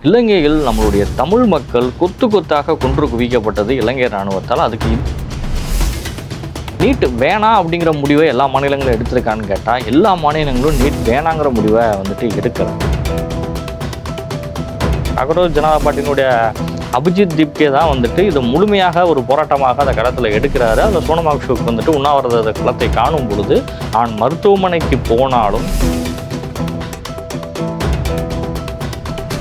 இலங்கையில் நம்மளுடைய தமிழ் மக்கள் கொத்து கொத்தாக கொன்று குவிக்கப்பட்டது இலங்கை இராணுவத்தால். அதுக்கு நீட் வேணாம் அப்படிங்கிற முடிவை எல்லா மாநிலங்களும் எடுத்திருக்கான்னு கேட்டால் எல்லா மாநிலங்களும் நீட் வேணாங்கிற முடிவை எடுக்கலை. அகரோஜ் ஜனதா பார்ட்டியினுடைய அபிஜித் தீப்கே தான் இது முழுமையாக ஒரு போராட்டமாக அந்த களத்தில் எடுக்கிறாரு. அந்த சோனம் வாங்சுக் உண்ணாவிரத களத்தை காணும் பொழுது நான் மருத்துவமனைக்கு போனாலும்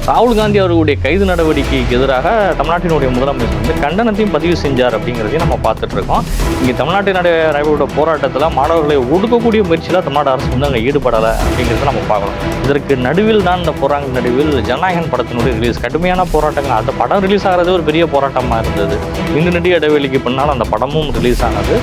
ராகுல் காந்தி அவர்களுடைய கைது நடவடிக்கைக்கு எதிராக தமிழ்நாட்டினுடைய முதலமைச்சர் கண்டனத்தையும் பதிவு செஞ்சார் அப்படிங்கிறதையும் நம்ம பார்த்துட்டு இருக்கோம். இங்கே தமிழ்நாட்டின் நடைபெற்ற போராட்டத்தில் மாணவர்களை ஒடுக்கக்கூடிய முயற்சியில் தமிழ்நாடு அரசு அங்கே ஈடுபடலை அப்படிங்கிறத நம்ம பார்க்கலாம். இதற்கு நடுவில் தான் இந்த போராட்ட நடுவில் ஜனநாயகன் படத்தினுடைய ரிலீஸ் கடுமையான போராட்டங்கள். அந்த படம் ரிலீஸ் ஆகிறது ஒரு பெரிய போராட்டமாக இருந்தது. நீண்ட நெடிய இடைவெளிக்கு பின்னால் அந்த படமும் ரிலீஸ் ஆனது.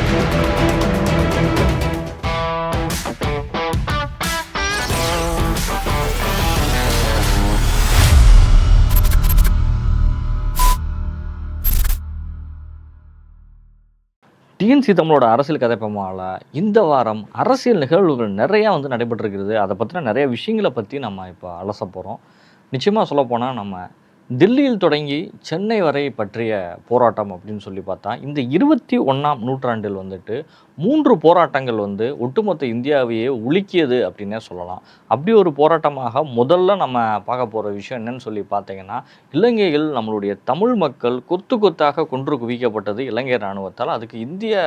டிஎன்சி தமிழோட அரசியல் கதைப்பமால இந்த வாரம் அரசியல் நிகழ்வுகள் நிறையா நடைபெற்றிருக்கிறது. அதை பற்றின நிறைய விஷயங்களை பற்றி நம்ம இப்போ அலச போகிறோம். நிச்சயமாக சொல்லப்போனால் நம்ம தில்லியில் தொடங்கி சென்னை வரை பற்றிய போராட்டம் அப்படின்னு சொல்லி பார்த்தா இந்த 21ஆம் நூற்றாண்டில் 3 போராட்டங்கள் ஒட்டுமொத்த இந்தியாவையே உலுக்கியது அப்படின்னே சொல்லலாம். அப்படி ஒரு போராட்டமாக முதல்ல நம்ம பார்க்க போகிற விஷயம் என்னன்னு சொல்லி பார்த்தீங்கன்னா, இலங்கையில் நம்மளுடைய தமிழ் மக்கள் கொத்து கொத்தாக கொன்று குவிக்கப்பட்டது இலங்கை இராணுவத்தால். அதுக்கு இந்திய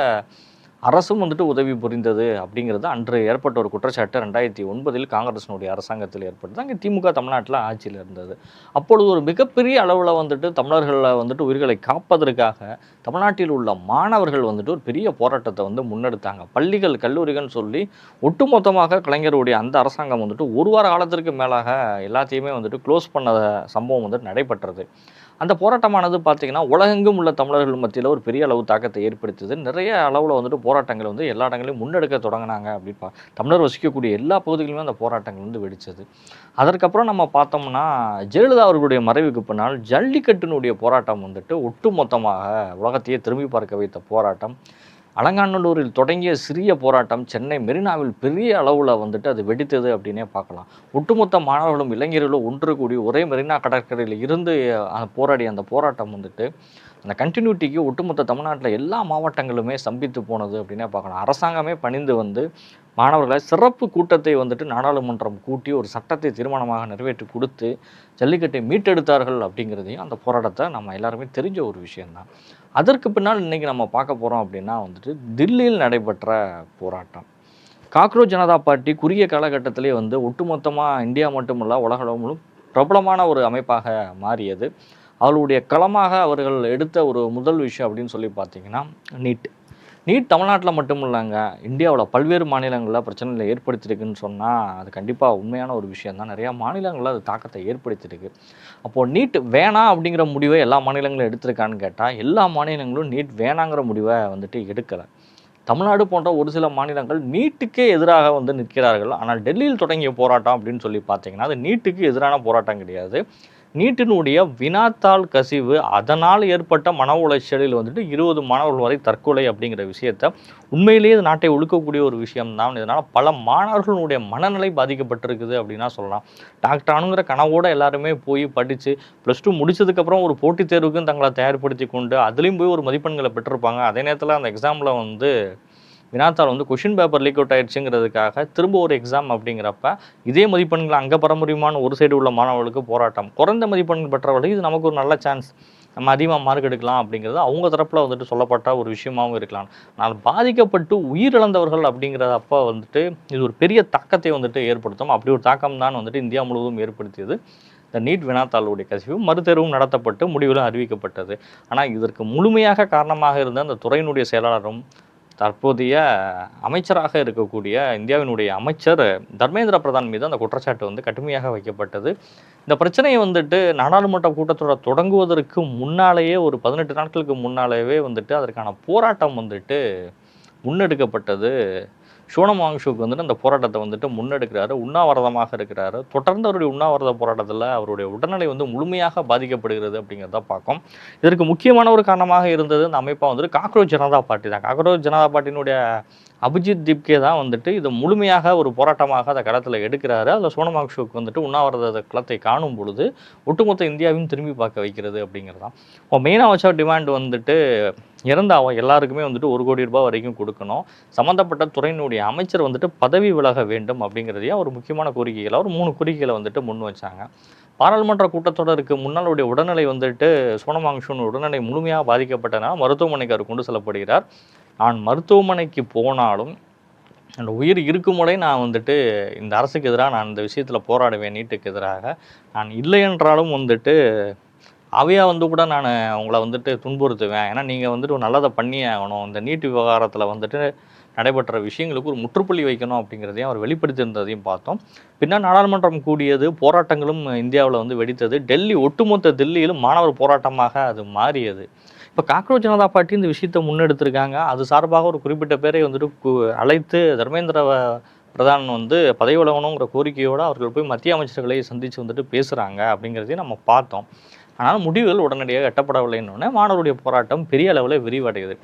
அரசும் உதவி புரிந்தது அப்படிங்கிறது அன்று ஏற்பட்ட ஒரு குற்றச்சாட்டு 2009 காங்கிரஸினுடைய அரசாங்கத்தில் ஏற்பட்டது. அங்கே திமுக தமிழ்நாட்டில் ஆட்சியில் இருந்தது. அப்பொழுது ஒரு மிகப்பெரிய அளவில் தமிழர்களில் உயிர்களை காப்பதற்காக தமிழ்நாட்டில் உள்ள மாணவர்கள் ஒரு பெரிய போராட்டத்தை முன்னெடுத்தாங்க. பள்ளிகள் கல்லூரிகள்னு சொல்லி ஒட்டுமொத்தமாக கலைஞருடைய அந்த அரசாங்கம் ஒரு வார காலத்திற்கு மேலாக எல்லாத்தையுமே க்ளோஸ் பண்ண சம்பவம் நடைபெற்றது. அந்த போராட்டமானது பார்த்திங்கன்னா உலகெங்கும் உள்ள தமிழர்கள் மத்தியில் ஒரு பெரிய அளவு தாக்கத்தை ஏற்படுத்தியது. நிறைய அளவில் போராட்டங்கள் எல்லா இடங்களையும் முன்னெடுக்க தொடங்கினாங்க. அப்படி தமிழர் வசிக்கக்கூடிய எல்லா பகுதிகளிலுமே அந்த போராட்டங்கள் வெடித்தது. அதற்கப்புறம் நம்ம பார்த்தோம்னா ஜெயலலிதா அவர்களுடைய மறைவுக்கு பின்னால் ஜல்லிக்கட்டினுடைய போராட்டம் ஒட்டுமொத்தமாக உலகத்தையே திரும்பி பார்க்க வைத்த போராட்டம். அலங்காநல்லூரில் தொடங்கிய சிறிய போராட்டம் சென்னை மெரினாவில் பெரிய அளவில் அது வெடித்தது அப்படின்னே பார்க்கலாம். ஒட்டுமொத்த மாணவர்களும் இளைஞர்களும் ஒன்று கூடி ஒரே மெரினா கடற்கரையில் இருந்து போராடிய அந்த போராட்டம் அந்த கண்டினியூட்டிக்கு ஒட்டுமொத்த தமிழ்நாட்டில் எல்லா மாவட்டங்களுமே ஸ்தம்பித்து போனது அப்படின்னே பார்க்கலாம். அரசாங்கமே பணிந்து மாணவர்களை சிறப்பு கூட்டத்தை நாடாளுமன்றம் கூட்டி ஒரு சட்டத்தை தீர்மானமாக நிறைவேற்றி கொடுத்து ஜல்லிக்கட்டை மீட்டெடுத்தார்கள் அப்படிங்கிறதையும் அந்த போராட்டத்தை நம்ம எல்லாருமே தெரிஞ்ச ஒரு விஷயந்தான். அதற்கு பின்னால் இன்றைக்கி நம்ம பார்க்க போகிறோம் அப்படின்னா தில்லியில் நடைபெற்ற போராட்டம். காக்ரோச் ஜனதா பார்ட்டி குறுகிய காலகட்டத்திலே ஒட்டுமொத்தமாக இந்தியா மட்டுமல்ல உலகளவிலும் பிரபலமான ஒரு அமைப்பாக மாறியது. அவர்களுடைய களமாக அவர்கள் எடுத்த ஒரு முதல் விஷயம் அப்படின்னு சொல்லி பார்த்தீங்கன்னா நீட் தமிழ்நாட்டில் மட்டும் இல்லைங்க, இந்தியாவில் பல்வேறு மாநிலங்களில் பிரச்சனைகளை ஏற்படுத்தியிருக்குன்னு சொன்னால் அது கண்டிப்பாக உண்மையான ஒரு விஷயந்தான். நிறையா மாநிலங்களில் அது தாக்கத்தை ஏற்படுத்தியிருக்கு. அப்போது நீட் வேணாம் அப்படிங்கிற முடிவை எல்லா மாநிலங்களும் எடுத்திருக்கான்னு கேட்டால் எல்லா மாநிலங்களும் நீட் வேணாங்கிற முடிவை எடுக்கலை. தமிழ்நாடு போன்ற ஒரு சில மாநிலங்கள் நீட்டுக்கே எதிராக நிற்கிறார்கள். ஆனால் டெல்லியில் தொடங்கிய போராட்டம் அப்படின்னு சொல்லி பார்த்தீங்கன்னா அது நீட்டுக்கு எதிரான போராட்டம் கிடையாது. நீட்டினுடைய வினாத்தாள் கசிவு அதனால் ஏற்பட்ட மன உளைச்சலில் 20 மாணவர்கள் வரை தற்கொலை அப்படிங்கிற விஷயத்த உண்மையிலேயே நாட்டை ஒழுக்கக்கூடிய ஒரு விஷயம்தான். இதனால் பல மாணவர்களுடைய மனநிலை பாதிக்கப்பட்டிருக்குது அப்படின்னா சொல்லலாம். டாக்டர் ஆனுங்கிற கனவோடு எல்லாருமே போய் படித்து +2 முடித்ததுக்கப்புறம் ஒரு போட்டித் தேர்வுக்கும் தங்களை தயார்படுத்தி கொண்டு அதுலேயும் போய் ஒரு மதிப்பெண்களை பெற்றிருப்பாங்க. அதே நேரத்தில் அந்த எக்ஸாமில் வினாத்தாள் கொஷின் பேப்பர் லீக் அவுட் ஆயிடுச்சுங்கிறதுக்காக திரும்ப ஒரு எக்ஸாம் அப்படிங்கிறப்ப இதே மதிப்பெண்கள் அங்கே பெற முடியுமான்னு ஒரு சைடு உள்ள மாணவர்களுக்கு போராட்டம். குறைந்த மதிப்பெண்கள் பெற்றவர்களுக்கு இது நமக்கு ஒரு நல்ல சான்ஸ், நம்ம அதிகமாக மார்க் எடுக்கலாம் அப்படிங்கிறது அவங்க தரப்பில் சொல்லப்பட்ட ஒரு விஷயமாகவும் இருக்கலாம். ஆனால் பாதிக்கப்பட்டு உயிரிழந்தவர்கள் அப்படிங்கிறப்ப இது ஒரு பெரிய தாக்கத்தை ஏற்படுத்தும். அப்படி ஒரு தாக்கம் தான் இந்தியா முழுவதும் ஏற்படுத்தியது. இந்த நீட் வினாத்தாளுடைய கசிவு மறுதேர்வும் நடத்தப்பட்டு முடிவுகளும் அறிவிக்கப்பட்டது. ஆனால் இதற்கு முழுமையாக காரணமாக இருந்த அந்த துறையினுடைய செயலாளரும் தற்போதைய அமைச்சராக இருக்கக்கூடிய இந்தியாவினுடைய அமைச்சர் தர்மேந்திர பிரதான் மீது அந்த குற்றச்சாட்டு கடுமையாக வைக்கப்பட்டது. இந்த பிரச்சனையை நாடாளுமன்ற கூட்டத்தொடர் தொடங்குவதற்கு முன்னாலேயே ஒரு 18 நாட்களுக்கு முன்னாலேயே அதற்கான போராட்டம் முன்னெடுக்கப்பட்டது. சோனம் வாங்சுக் அந்த போராட்டத்தை முன்னெடுக்கிறாரு, உண்ணாவிரதமாக இருக்கிறாரு. தொடர்ந்து அவருடைய உண்ணாவிரத போராட்டத்தில் அவருடைய உடல்நிலை முழுமையாக பாதிக்கப்படுகிறது அப்படிங்கிறத பார்க்கும். இதற்கு முக்கியமான ஒரு காரணமாக இருந்தது அந்த அமைப்பாக காக்ரோச் ஜனதா பார்ட்டி தான். காக்ரோச் ஜனதா பார்ட்டியினுடைய அபிஜித் திப்கே தான் வந்துட்டு இதை முழுமையாக ஒரு போராட்டமாக அதை களத்தில் எடுக்கிறாரு. அதில் சோனம் வாங்சுக் வந்துட்டு உண்ணாவிரத களத்தை காணும் பொழுது ஒட்டுமொத்த இந்தியாவையும் திரும்பி பார்க்க வைக்கிறது அப்படிங்கிறது தான். இப்போ மெயினாக வச்ச டிமாண்ட் வந்துட்டு இறந்த எல்லாருக்குமே வந்துட்டு ₹1,00,00,000 வரைக்கும் கொடுக்கணும். சம்மந்தப்பட்ட துறையினுடைய அமைச்சர் வந்துட்டு பதவி விலக வேண்டும் அப்படிங்கிறதையும் ஒரு முக்கியமான கோரிக்கைகளை ஒரு 3 கோரிக்கைகளை வந்துட்டு முன் வச்சாங்க. பாராளுமன்ற கூட்டத்தொடருக்கு முன்னாளுடைய உடல்நிலை வந்துட்டு சோனம் வாங்சுக் உடல்நிலை முழுமையாக பாதிக்கப்பட்டனால் மருத்துவமனைக்கு அவர் கொண்டு செல்லப்படுகிறார். நான் மருத்துவமனைக்கு போனாலும் அந்த உயிர் இருக்கும் முறை நான் வந்துட்டு இந்த அரசுக்கு எதிராக நான் இந்த விஷயத்தில் போராடுவேன், நீட்டுக்கு எதிராக. நான் இல்லை என்றாலும் வந்துட்டு அவையாக வந்து கூட நான் அவங்கள வந்துட்டு துன்புறுத்துவேன். ஏன்னா நீங்கள் வந்துட்டு ஒரு நல்லதை பண்ணியே ஆகணும். இந்த நீட் விவகாரத்தில் வந்துட்டு நடைபெற்ற விஷயங்களுக்கு ஒரு முற்றுப்புள்ளி வைக்கணும் அப்படிங்கிறதையும் அவர் வெளிப்படுத்தியிருந்ததையும் பார்த்தோம். பின்னர் நாடாளுமன்றம் கூடியது, போராட்டங்களும் இந்தியாவில் வந்து வெடித்தது. ஒட்டுமொத்த தில்லியிலும் மாணவர் போராட்டமாக அது மாறியது. இப்போ காக்ரோச் ஜனதா பார்ட்டி இந்த விஷயத்தை முன்னெடுத்திருக்காங்க. அது சார்பாக ஒரு குறிப்பிட்ட பேரை வந்துட்டு அழைத்து தர்மேந்திர பிரதான் வந்து பதவி விலகணுங்கிற கோரிக்கையோடு அவர்கள் போய் மத்திய அமைச்சர்களை சந்தித்து வந்துட்டு பேசுகிறாங்க அப்படிங்கிறதையும் நம்ம பார்த்தோம். ஆனால் முடிவுகள் உடனடியாக எட்டப்படவில்லைன்னு மாணவருடைய போராட்டம் பெரிய அளவில் விரிவடையுது.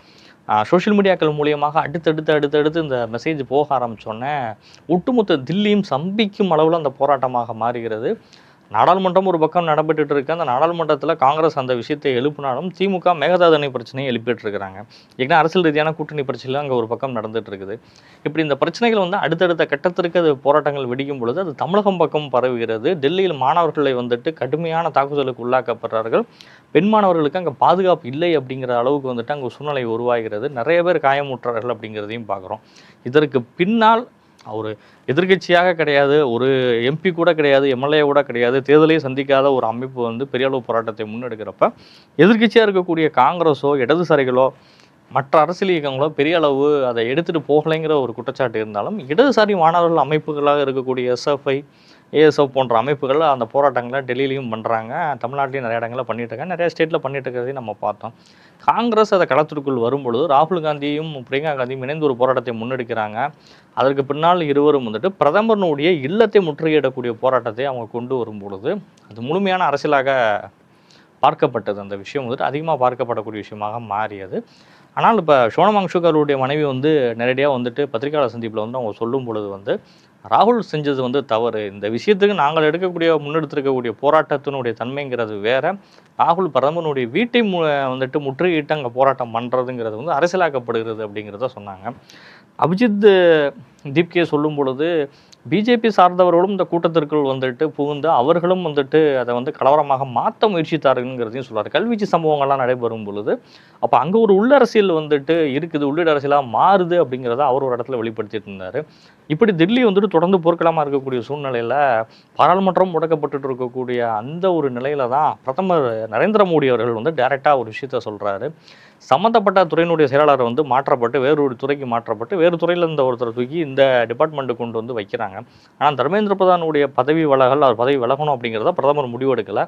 சோஷியல் மீடியாக்கள் மூலியமாக அடுத்தடுத்து இந்த மெசேஜ் போக ஆரம்பித்தோடனே ஒட்டுமொத்த தில்லியும் சம்பிக்கும் அளவில் அந்த போராட்டமாக மாறுகிறது. நாடாளுமன்றம் ஒரு பக்கம் நடைபெற்றுட்டு இருக்கு. அந்த நாடாளுமன்றத்தில் காங்கிரஸ் அந்த விஷயத்தை எழுப்பினாலும் திமுக மேகதாது அணை பிரச்சனையை எழுப்பிட்டு இருக்கிறாங்க. ஏன்னா அரசியல் ரீதியான கூட்டணி பிரச்சனைலாம் அங்கே ஒரு பக்கம் நடந்துட்டு இருக்குது. இப்படி இந்த பிரச்சனைகள் வந்து அடுத்தடுத்த கட்டத்திற்கு அது போராட்டங்கள் வெடிக்கும் பொழுது அது தமிழகம் பக்கம் பரவுகிறது. டெல்லியில் மாணவர்களை வந்துட்டு கடுமையான தாக்குதலுக்கு உள்ளாக்கப்படுறார்கள். பெண் மாணவர்களுக்கு அங்கே பாதுகாப்பு இல்லை அப்படிங்கிற அளவுக்கு வந்துட்டு அங்கே சூழ்நிலை உருவாகிறது. நிறைய பேர் காயமுற்றார்கள் அப்படிங்கிறதையும் பார்க்குறோம். இதற்கு பின்னால் ஒரு எதிர்கட்சியாக கிடையாது, ஒரு எம்பி கூட கிடையாது, எம்எல்ஏ கூட கிடையாது, தேர்தலையும் சந்திக்காத ஒரு அமைப்பு வந்து பெரிய அளவு போராட்டத்தை முன்னெடுக்கிறப்ப எதிர்கட்சியாக இருக்கக்கூடிய காங்கிரஸோ இடதுசாரிகளோ மற்ற அரசியல் இயக்கங்களோ பெரிய அளவு அதை எடுத்துகிட்டு போகலைங்கிற ஒரு குற்றச்சாட்டு இருந்தாலும் இடதுசாரி மாணவர்கள் அமைப்புகளாக இருக்கக்கூடிய எஸ்எஃப்ஐ, ஏஎஸ்எஃப் போன்ற அமைப்புகள் அந்த போராட்டங்களை டெல்லியிலையும் பண்ணுறாங்க. தமிழ்நாட்டிலையும் நிறைய இடங்களில் பண்ணிட்டு இருக்காங்க. நிறைய ஸ்டேட்டில் பண்ணிட்டு இருக்கிறதையும் நம்ம பார்த்தோம். காங்கிரஸ் அதை களத்திற்குள் வரும்பொழுது ராகுல் காந்தியும் பிரியங்கா காந்தியும் இணைந்து ஒரு போராட்டத்தை முன்னெடுக்கிறாங்க. அதற்கு பின்னால் இருவரும் வந்துட்டு பிரதமருடைய இல்லத்தை முற்றுகையிடக்கூடிய போராட்டத்தை அவங்க கொண்டு வரும் பொழுது அது முழுமையான அரசியலாக பார்க்கப்பட்டது. அந்த விஷயம் வந்துட்டு அதிகமாக பார்க்கப்படக்கூடிய விஷயமாக மாறியது. ஆனால் இப்போ சோனம் வாங்சுக் அவருடைய மனைவி வந்து நேரடியாக வந்துட்டு பத்திரிகையாளர் சந்திப்பில் வந்து அவங்க சொல்லும் பொழுது வந்து ராகுல் செஞ்சது வந்து தவறு. இந்த விஷயத்துக்கு நாங்கள் முன்னெடுத்திருக்கக்கூடிய போராட்டத்தினுடைய தன்மைங்கிறது வேற. ராகுல் பிரதமருடைய வீட்டை வந்துட்டு முற்றுகையிட்டு அங்கே போராட்டம் பண்ணுறதுங்கிறது வந்து அரசியலாக்கப்படுகிறது அப்படிங்கிறத சொன்னாங்க. அபிஜித் தீப்கே சொல்லும் பொழுது பிஜேபி சார்ந்தவர்களும் இந்த கூட்டத்திற்குள் வந்துட்டு புகுந்து அவர்களும் வந்துட்டு அதை வந்து கலவரமாக மாற்ற முயற்சித்தாருங்கிறதையும் சொல்கிறார். கல்வீச்சு சம்பவங்கள்லாம் நடைபெறும் பொழுது அப்போ அங்கே ஒரு உள்ளரசியல் வந்துட்டு இருக்குது, உள்ளிட அரசியலாக மாறுது அப்படிங்கிறத அவர் ஒரு இடத்துல வெளிப்படுத்திட்டு இருந்தார். இப்படி தில்லி வந்துட்டு தொடர்ந்து போர்க்களமாக இருக்கக்கூடிய சூழ்நிலையில் பாராளுமன்றம் முடக்கப்பட்டு இருக்கக்கூடிய அந்த ஒரு நிலையில தான் பிரதமர் நரேந்திர மோடி அவர்கள் வந்து டைரெக்டாக ஒரு விஷயத்த சொல்கிறாரு. சம்மந்தப்பட்ட துறையினுடைய செயலாளர் வந்து மாற்றப்பட்டு வேறு ஒரு துறைக்கு மாற்றப்பட்டு வேறு துறையில் இருந்த ஒருத்தரை தூக்கி இந்த டிபார்ட்மெண்ட்டு கொண்டு வந்து வைக்கிறாங்க. ஆனால் தர்மேந்திர பிரதானுடைய பதவி விலகல், அவர் பதவி விலகணும் அப்படிங்கிறத பிரதமர் முடிவெடுக்கலை.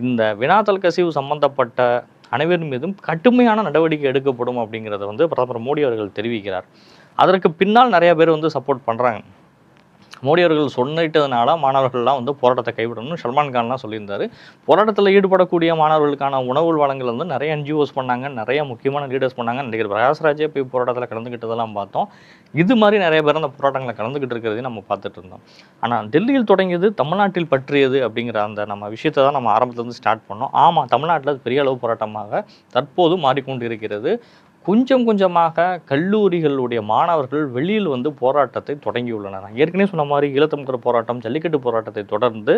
இந்த வினாத்தல் கசிவு சம்பந்தப்பட்ட அனைவரின் மீதும் கடுமையான நடவடிக்கை எடுக்கப்படும் அப்படிங்கிறத வந்து பிரதமர் மோடி அவர்கள் தெரிவிக்கிறார். அதற்கு பின்னால் நிறைய பேர் வந்து சப்போர்ட் பண்ணுறாங்க. மோடி அவர்கள் சொன்னிட்டதுனால மாணவர்கள்லாம் வந்து போராட்டத்தை கைவிடணும்னு சல்மான் கான்லாம் சொல்லியிருந்தார். போராட்டத்தில் ஈடுபடக்கூடிய மாணவர்களுக்கான உணவு வழங்கல் வந்து நிறைய என்ஜிஓஸ் பண்ணாங்க, நிறைய முக்கியமான லீடர்ஸ் பண்ணாங்க. நடிகர் பிரகாஷ்ராஜே போய் போராட்டத்தில் கலந்துக்கிட்டதெல்லாம் பார்த்தோம். இது மாதிரி நிறைய பேர் அந்த போராட்டங்களை கலந்துக்கிட்டு இருக்கிறதையும் நம்ம பார்த்துட்டு இருந்தோம். ஆனால் டெல்லியில் தொடங்கியது தமிழ்நாட்டில் பற்றியது அப்படிங்கிற அந்த நம்ம விஷயத்தை தான் நம்ம ஆரம்பத்துலேருந்து ஸ்டார்ட் பண்ணோம். ஆமாம், தமிழ்நாட்டில் பெரிய அளவு போராட்டமாக தற்போது மாறிக்கொண்டு இருக்கிறது. கொஞ்சம் கொஞ்சமாக கல்லூரிகளுடைய மாணவர்கள் வெளியில் வந்து போராட்டத்தை தொடங்கியுள்ளனர். நான் ஏற்கனவே சொன்ன மாதிரி ஈழத்தமிழர் போராட்டம், ஜல்லிக்கட்டு போராட்டத்தை தொடர்ந்து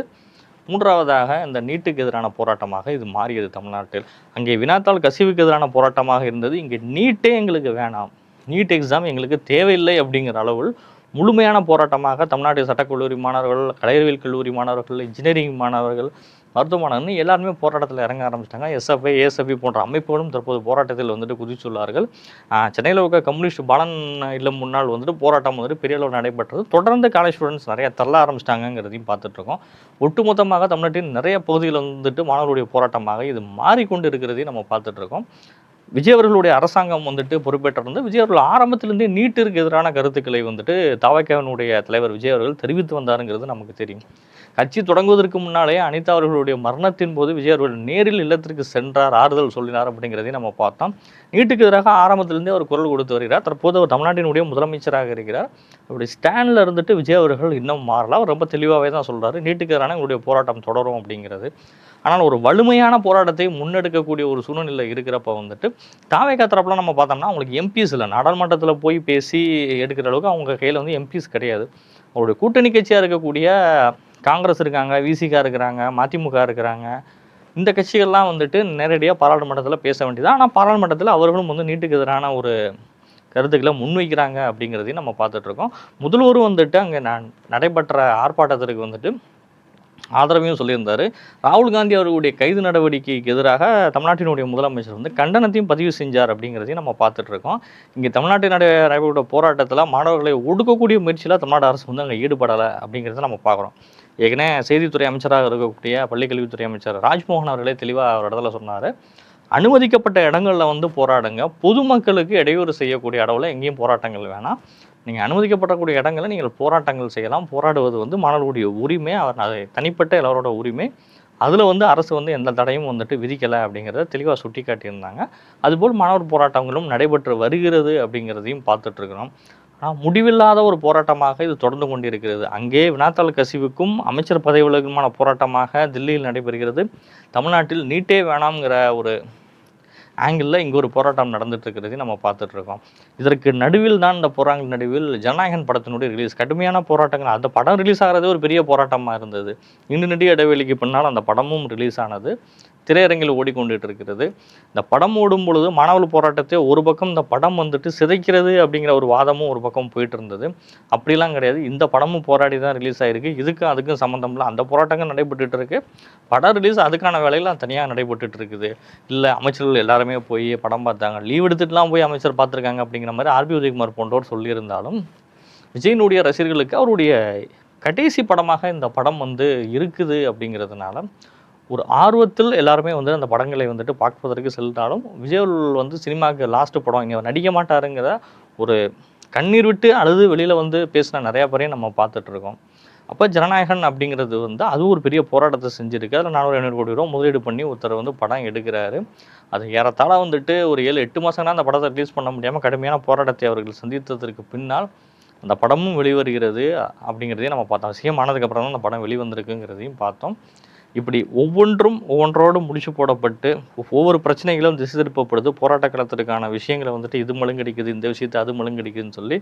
மூன்றாவதாக இந்த நீட்டுக்கு எதிரான போராட்டமாக இது மாறியது தமிழ்நாட்டில். அங்கே வினாத்தாள் கசிவுக்கு எதிரான போராட்டமாக இருந்தது. இங்கே நீட்டே எங்களுக்கு வேணாம், நீட் எக்ஸாம் எங்களுக்கு தேவையில்லை அப்படிங்கிற அளவில் முழுமையான போராட்டமாக தமிழ்நாட்டு சட்டக்கல்லூரி மாணவர்கள், கலையறிவியல் கல்லூரி மாணவர்கள், இன்ஜினியரிங் மாணவர்கள், மருத்துவ மாணவர்கள் எல்லாருமே போராட்டத்தில் இறங்க ஆரம்பிச்சிட்டாங்க. எஸ்எஃப்ஐ, ஏஎஸ்எஃப்ஐ போன்ற அமைப்புகளும் தற்போது போராட்டத்தில் வந்துட்டு குதிச்சுள்ளார்கள். சென்னையில் இருக்க கம்யூனிஸ்ட் பாலன் இல்லம் முன்னால் வந்துட்டு போராட்டம் வந்துட்டு பெரிய அளவு நடைபெற்றது. தொடர்ந்து காலேஜ் ஸ்டூடெண்ட்ஸ் நிறைய தள்ள ஆரம்பிச்சிட்டாங்கிறதையும் பார்த்துட்ருக்கோம். ஒட்டுமொத்தமாக தமிழ்நாட்டின் நிறைய பகுதியில் வந்துட்டு மாணவர்களுடைய போராட்டமாக இது மாறிக்கொண்டு இருக்கிறதையும் நம்ம பார்த்துட்ருக்கோம். விஜய் அவர்களுடைய அரசாங்கம் வந்துட்டு பொறுப்பேற்றிருந்து விஜய் அவர்கள் ஆரம்பத்திலிருந்தே நீட்டிற்கு எதிரான கருத்துக்களை வந்துட்டு தவகனுடைய தலைவர் விஜய் அவர்கள் தெரிவித்து வந்தாருங்கிறது நமக்கு தெரியும். கட்சி தொடங்குவதற்கு முன்னாலே அனிதா அவர்களுடைய மரணத்தின் போது விஜய் அவர்கள் நேரில் இல்லத்திற்கு சென்றார், ஆறுதல் சொல்லினார் அப்படிங்கிறதையும் நம்ம பார்த்தோம். நீட்டுக்கு எதிராக ஆரம்பத்திலிருந்தே அவர் குரல் கொடுத்து வருகிறார். தற்போது அவர் தமிழ்நாட்டினுடைய முதலமைச்சராக இருக்கிறார். அப்படி ஸ்டாண்டில் இருந்துட்டு விஜய் அவர்கள் இன்னும் மாறல. அவர் ரொம்ப தெளிவாகவே தான் சொல்கிறாரு, நீட்டுக்கு எதிரான எங்களுடைய போராட்டம் தொடரும் அப்படிங்கிறது. ஆனால் ஒரு வலிமையான போராட்டத்தை முன்னெடுக்கக்கூடிய ஒரு சூழ்நிலை இருக்கிறப்ப வந்துட்டு தாவேகா தரப்புல நம்ம பார்த்தோம்னா அவங்களுக்கு எம்பிஸ் இல்லை. நாடாளுமன்றத்தில் போய் பேசி எடுக்கிற அளவுக்கு அவங்க கையில் வந்து எம்பிஸ் கிடையாது. அவருடைய கூட்டணி கட்சியாக இருக்கக்கூடிய காங்கிரஸ் இருக்காங்க, விசிகா இருக்கிறாங்க, மதிமுக இருக்கிறாங்க. இந்த கட்சிகள்லாம் வந்துட்டு நேரடியாக பாராளுமன்றத்தில் பேச வேண்டியது. ஆனால் பாராளுமன்றத்தில் அவர்களும் வந்து நீட்டுக்கு எதிரான ஒரு கருத்துக்களை முன்வைக்கிறாங்க அப்படிங்கிறதையும் நம்ம பார்த்துட்ருக்கோம். முதல்வரும் வந்துட்டு அங்கே நடைபெற்ற ஆர்ப்பாட்டத்திற்கு வந்துட்டு ஆதரவையும் சொல்லியிருந்தார். ராகுல் காந்தி அவர்களுடைய கைது நடவடிக்கைக்கு எதிராக தமிழ்நாட்டினுடைய முதலமைச்சர் வந்து கண்டனத்தையும் பதிவு செஞ்சார் அப்படிங்கிறதையும் நம்ம பார்த்துட்ருக்கோம். இங்கே தமிழ்நாட்டின் நடைபெற்ற போராட்டத்தில் மாணவர்களை ஒடுக்கக்கூடிய முயற்சியில் தமிழ்நாடு அரசு வந்து அங்கே ஈடுபடலை அப்படிங்கிறத நம்ம பார்க்குறோம். ஏற்கனவே செய்தித்துறை அமைச்சராக இருக்கக்கூடிய பள்ளிக்கல்வித்துறை அமைச்சர் ராஜ்மோகன் அவர்களே தெளிவாக அவர் இடத்துல சொன்னார், அனுமதிக்கப்பட்ட இடங்களில் வந்து போராடுங்க, பொதுமக்களுக்கு இடையூறு செய்யக்கூடிய அளவில் எங்கேயும் போராட்டங்கள் வேணாம். நீங்கள் அனுமதிக்கப்படக்கூடிய இடங்களில் நீங்கள் போராட்டங்கள் செய்யலாம். போராடுவது வந்து மாணவர்களுடைய உரிமை, அவர் அதை தனிப்பட்ட எல்லாரோட உரிமை. அதில் வந்து அரசு வந்து எந்த தடையும் வந்துட்டு விதிக்கலை அப்படிங்கிறத தெளிவாக சுட்டி காட்டியிருந்தாங்க. அதுபோல் மாணவர் போராட்டங்களும் நடைபெற்று வருகிறது அப்படிங்கிறதையும் பார்த்துட்ருக்கிறோம். ஆனால் முடிவில்லாத ஒரு போராட்டமாக இது தொடர்ந்து கொண்டிருக்கிறது. அங்கே வினாத்தாள் கசிவுக்கும் அமைச்சர் பதவி விலகுமான போராட்டமாக தில்லியில் நடைபெறுகிறது. தமிழ்நாட்டில் நீட்டே வேணாம்ங்கிற ஒரு ஆங்கிளில் இங்கே ஒரு போராட்டம் நடந்துட்டு இருக்கிறதையும் நம்ம பார்த்துட்ருக்கோம். இதற்கு நடுவில் தான் இந்த போராட்ட நடுவில் ஜனநாயகன் படத்தினுடைய ரிலீஸ், கடுமையான போராட்டங்கள். அந்த படம் ரிலீஸ் ஆகிறதே ஒரு பெரிய போராட்டமாக இருந்தது. நீண்ட நெடிய இடைவெளிக்கு பின்னால் அந்த படமும் ரிலீஸ் ஆனது திரையரங்கில் ஓடிக்கொண்டுட்டு இருக்கிறது. இந்த படம் ஓடும் பொழுது மாணவர் போராட்டத்தை ஒரு பக்கம் இந்த படம் வந்துட்டு சிதைக்கிறது அப்படிங்கிற ஒரு வாதமும் ஒரு பக்கம் போயிட்டு இருந்தது. அப்படிலாம் கிடையாது. இந்த படமும் போராடி தான் ரிலீஸ் ஆகிருக்கு. இதுக்கும் அதுக்கும் சம்மந்தம் இல்லை. அந்த போராட்டங்கள் நடைபெற்றுட்டு இருக்கு. படம் ரிலீஸ் அதுக்கான வேலையெல்லாம் தனியாக நடைபெற்றுட்டு இருக்குது. இல்லை அமைச்சர்கள் எல்லாருமே போய் படம் பார்த்தாங்க, லீவ் எடுத்துட்டுலாம் போய் அமைச்சர் பார்த்துருக்காங்க அப்படிங்கிற மாதிரி ஆர்பி உதயகுமார் போன்றவர் சொல்லியிருந்தாலும் விஜயனுடைய ரசிகர்களுக்கு அவருடைய கடைசி படமாக இந்த படம் வந்து இருக்குது அப்படிங்கிறதுனால ஒரு ஆர்வத்தில் எல்லாருமே வந்து அந்த படங்களை வந்துட்டு பார்ப்பதற்கு செல்லிட்டாலும் விஜய் வந்து சினிமாவுக்கு லாஸ்ட்டு படம் இங்கே நடிக்க மாட்டாருங்கிற ஒரு கண்ணீர் விட்டு அழுது வெளியில் வந்து பேசின நிறையா பேரையும் நம்ம பார்த்துட்ருக்கோம். அப்போ ஜனநாயகன் அப்படிங்கிறது வந்து அது ஒரு பெரிய போராட்டத்தை செஞ்சுருக்கு. அதில் 400-500 கோடி ரூபா முதலீடு பண்ணி ஒருத்தர் வந்து படம் எடுக்கிறாரு. அது ஏறத்தாழ வந்துட்டு ஒரு 7-8 மாதம்னா அந்த படத்தை ரிலீஸ் பண்ண முடியாமல் கடுமையான போராட்டத்தை அவர்கள் சந்தித்ததற்கு பின்னால் அந்த படமும் வெளிவருகிறது அப்படிங்கிறதையும் நம்ம பார்த்தோம். சிஎம் ஆனதுக்கப்புறம் தான் அந்த படம் வெளிவந்திருக்குங்கிறதையும் பார்த்தோம். இப்படி ஒவ்வொன்றோடு முடிச்சு போடப்பட்டு ஒவ்வொரு பிரச்சனைகளும் திசை திருப்பப்படுது. போராட்ட களத்திற்கான விஷயங்களை வந்துட்டு இது மழுங்கடிக்குது, இந்த விஷயத்தை அது மழுங்கடிக்குதுன்னு சொல்லி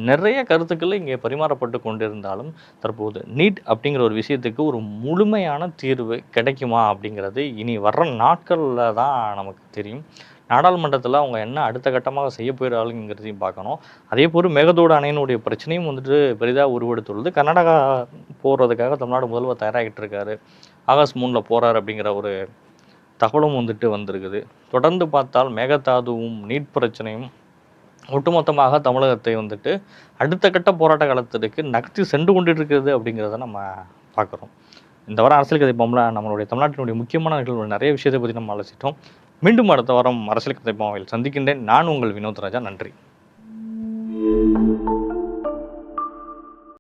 நிறைய கருத்துக்கள் இங்கே பரிமாறப்பட்டு கொண்டிருந்தாலும் தற்போது நீட் அப்படிங்கிற ஒரு விஷயத்துக்கு ஒரு முழுமையான தீர்வு கிடைக்குமா அப்படிங்கிறது இனி வர்ற நாட்களில் தான் நமக்கு தெரியும். நாடாளுமன்றத்தில் அவங்க என்ன அடுத்த கட்டமாக செய்ய போயிடாளுங்கிறதையும் பார்க்கணும். அதே போல் மேகதோடு அணையினுடைய பிரச்சனையும் வந்துட்டு பெரிதாக உருவெடுத்துள்ளது. கர்நாடகா போகிறதுக்காக தமிழ்நாடு முதல்வர் தயாராகிட்டு இருக்காரு. ஆகஸ்ட் 3 போகிறார் அப்படிங்கிற ஒரு தகவலும் வந்துட்டு வந்திருக்குது. தொடர்ந்து பார்த்தால் மேகதாதுவும் நீட் பிரச்சனையும் ஒட்டுமொத்தமாக தமிழகத்தை வந்துட்டு அடுத்த கட்ட போராட்ட காலத்திற்கு நகர்த்தி சென்று கொண்டு இருக்கிறது அப்படிங்கிறத நம்ம பார்க்குறோம். இந்த வாரம் அரசியல் கதை பாம்பில் நம்மளுடைய தமிழ்நாட்டினுடைய முக்கியமான நிகழ்வு நிறைய விஷயத்தை பற்றி நம்ம அலசிட்டோம். மீண்டும் அடுத்த வாரம் அரசியல் கதை பாம்பில் சந்திக்கின்றேன். நான் உங்கள் வினோத் ராஜா. நன்றி.